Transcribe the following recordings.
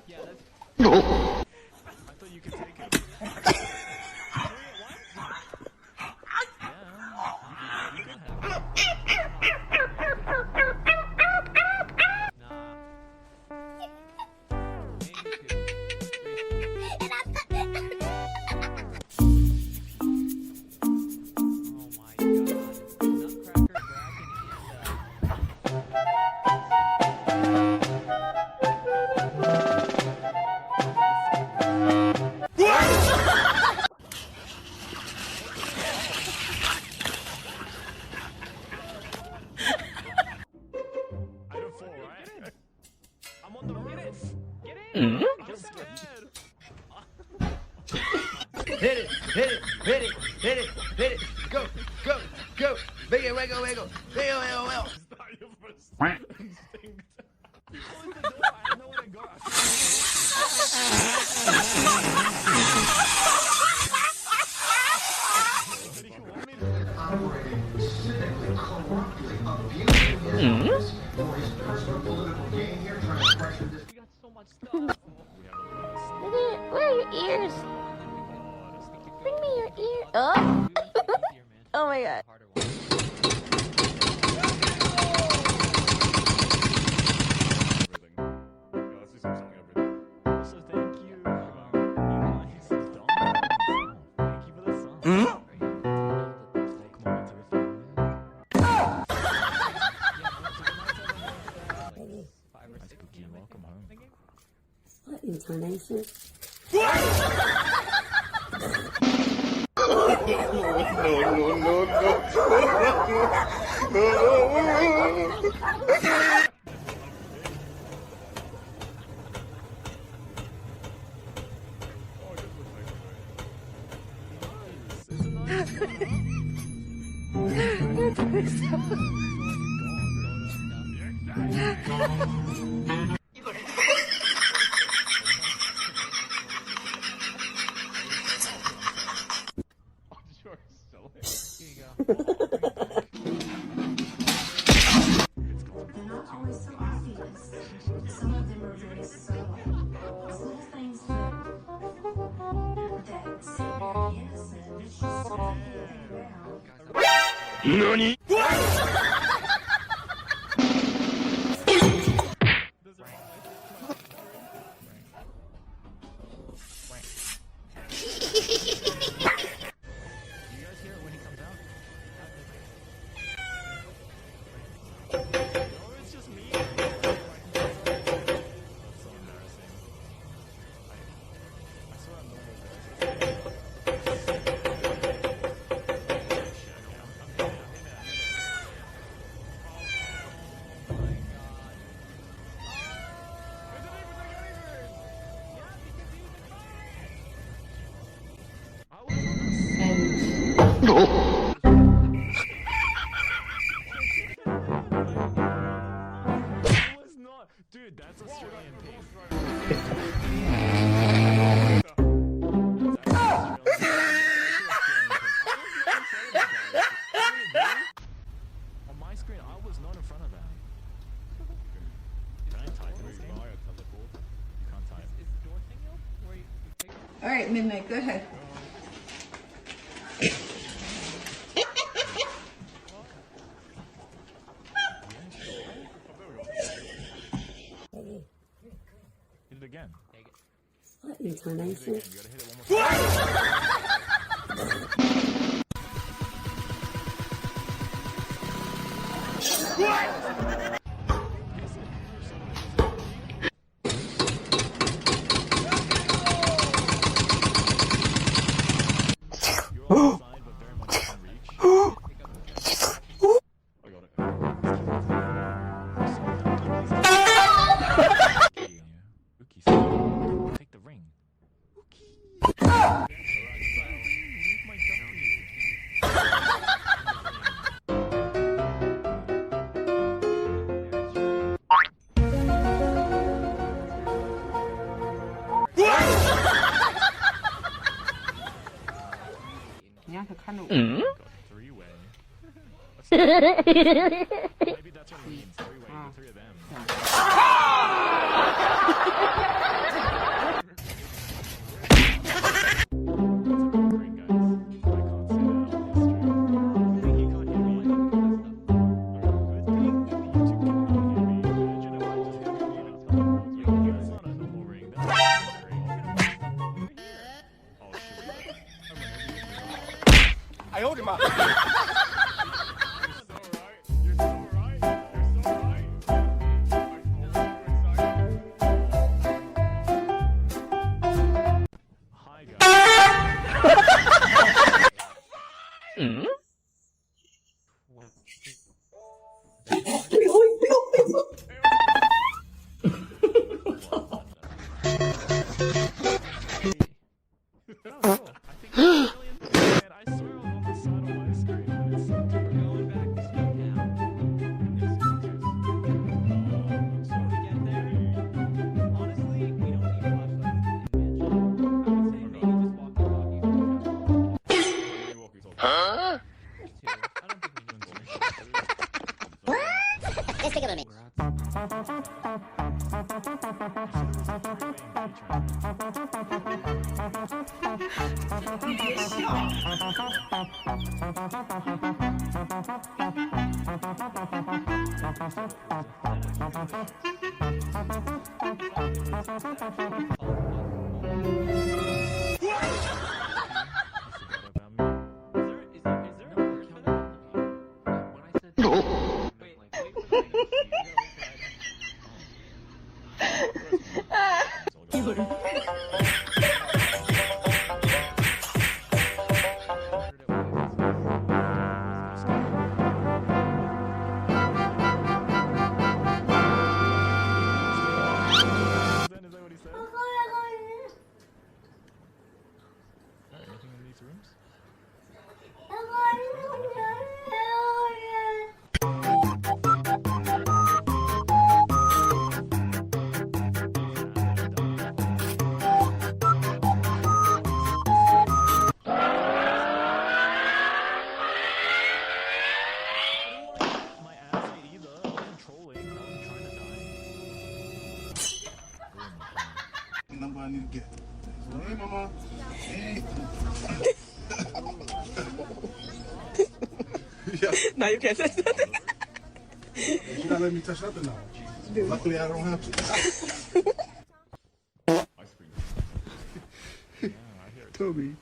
Yeah, that's. I thought you could take it. Hit it, hit it, hit it, hit it, hit it. Go, go, go. Wiggle, wiggle, wiggle. Wiggle, wiggle, wiggle. It's not your first instinct. You closed the door, I know where to go. Operating cynically, corruptly, abusing his office for his personal political gain here, trying to pressure this. We got so much stuff. Where are your ears? Bring me your ear. Oh! Oh my god. Also, thank you. This is dumb. Thank you for the song. Welcome to the family. 5 or 6 p.m. Welcome home. What intonation? They're not always so obvious. Some of them are very subtle. Small things that seem very innocent, just flying around. NANI?! Dude, that's Australian pace. On my screen, I was not in front of that. Can I type this game? You can't type. Is the door thing up? Where you take it? Alright, Midnight, go ahead. Hit it again. What intonation? You gotta hit it one more time. Take the ring. Three-way. Maybe that's what it means. Three-way. The three of them. I owed him up. Let's take a minute. Number I need to get. Hey, mama. Hey. Now you can't say nothing. You're not letting me touch nothing now. Luckily, I don't have to. Toby.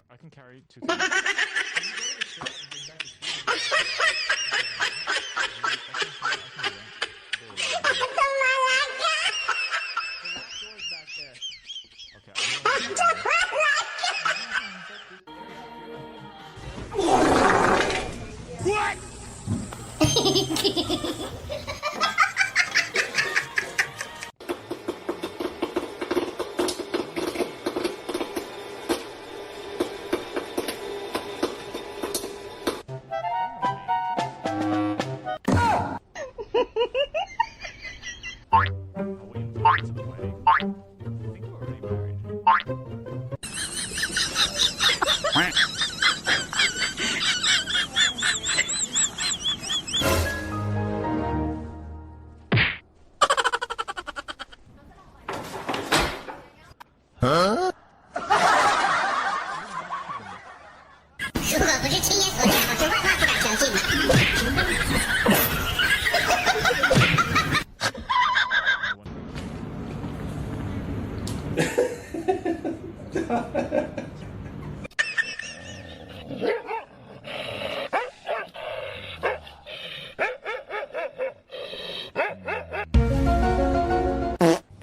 I can carry 2 things.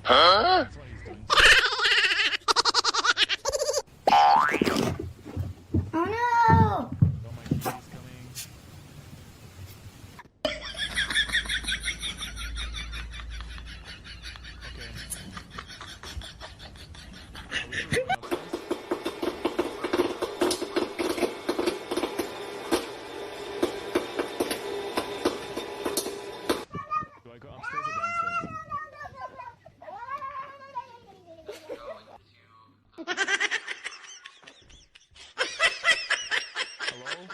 That's what he's doing. Oh no! Oh, my key is coming. Okay. Are we going upstairs? Do I go upstairs or downstairs? Hello?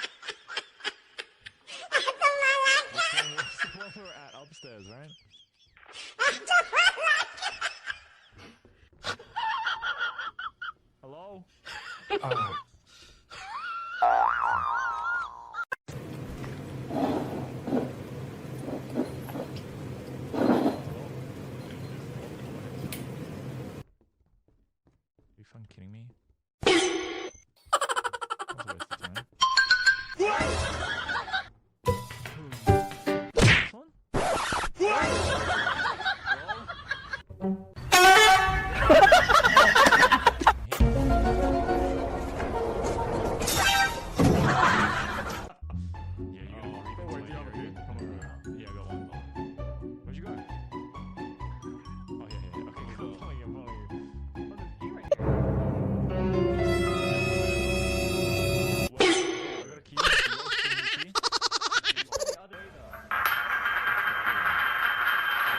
What's the one we're at upstairs, right? Hello? Are you fucking kidding me? That was a waste of time. This one? Yeah, you gotta creep into my area. Come over. Yeah, I got one. Where'd you go? Oh, yeah. Okay, I'm following you. Oh, there's you right here. What? I got a key. You guys give me a key? The other way, though.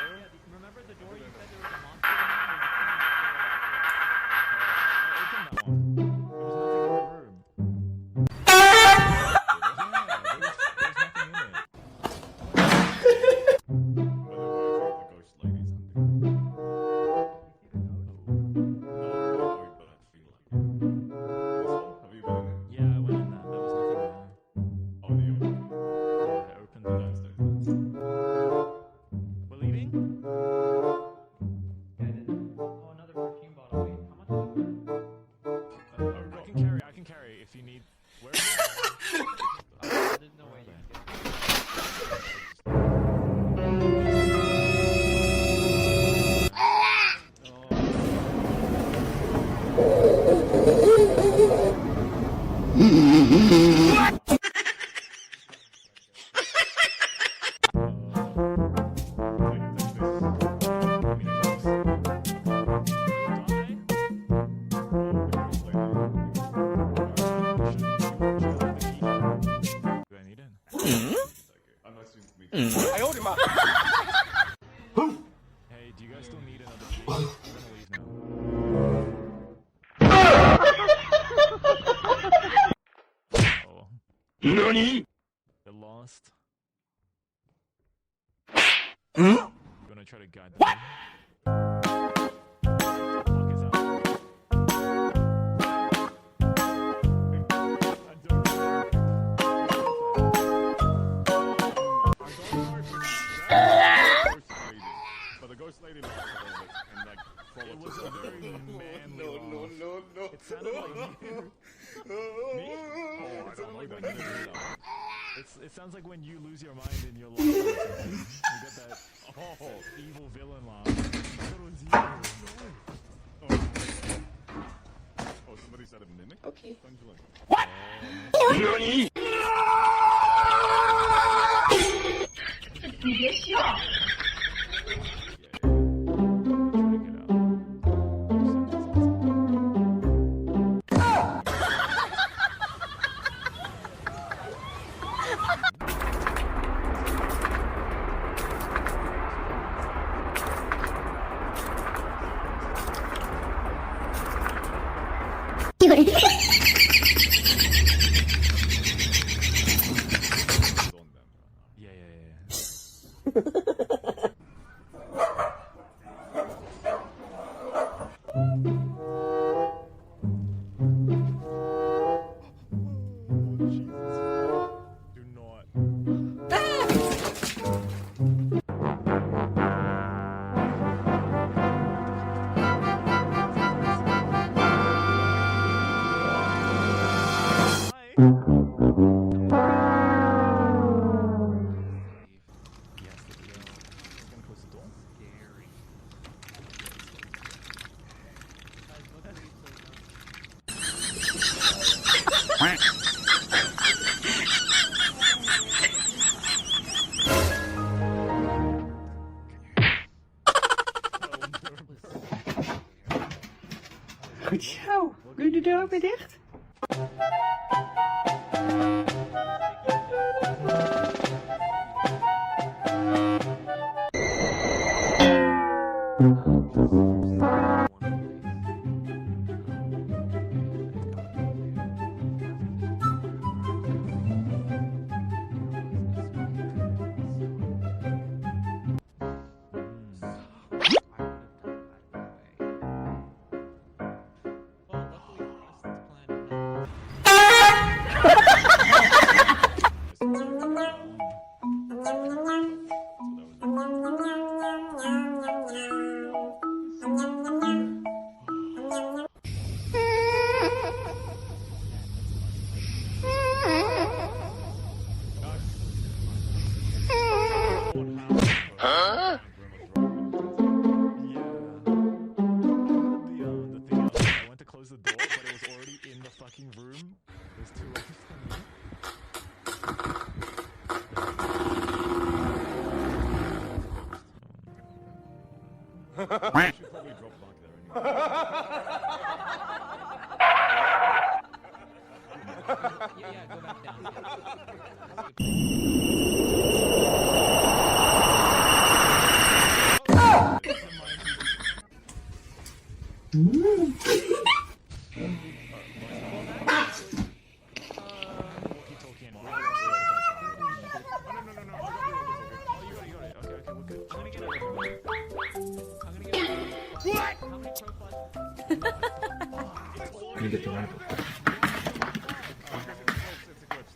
Yeah, remember the door you said there was a monster in it? I opened that one. There was nothing in the room. Yeah, I went in that. There was nothing there. Yeah, I opened it downstairs. We're leaving? Oh, another perfume bottle. Wait, how much is it? I can carry if you need. Where is it? There's no way you can get it. Do I need it? Hey, do you guys still need another key? I'm gonna leave now. Oh. NANI? They're lost. You wanna try to guide them? What? Lock is out. I don't know. But the ghost lady laughed a little bit and like followed It was to a the very manly laugh. no. It sounded like you. Me? Oh, I It don't sounded know like that. when you. It sounds like when you lose your mind and you're laughing or something. You get that evil villain laugh. That was you. Oh, somebody said a mimic? Okay. What? Goed zo. Doe je de deur ook weer dicht? I went to close the door, but it was already in the fucking room. It was too late for me. I should probably drop Mark there anyway. Yeah, go back down. Walkie-talkie and no, I got the walkie-talkie. Oh, you got it. Okay, we're good. I'm gonna get out of here. I'm gonna get out of here. What? How many profiles? You get the rifle. It's a glitch.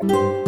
Bye.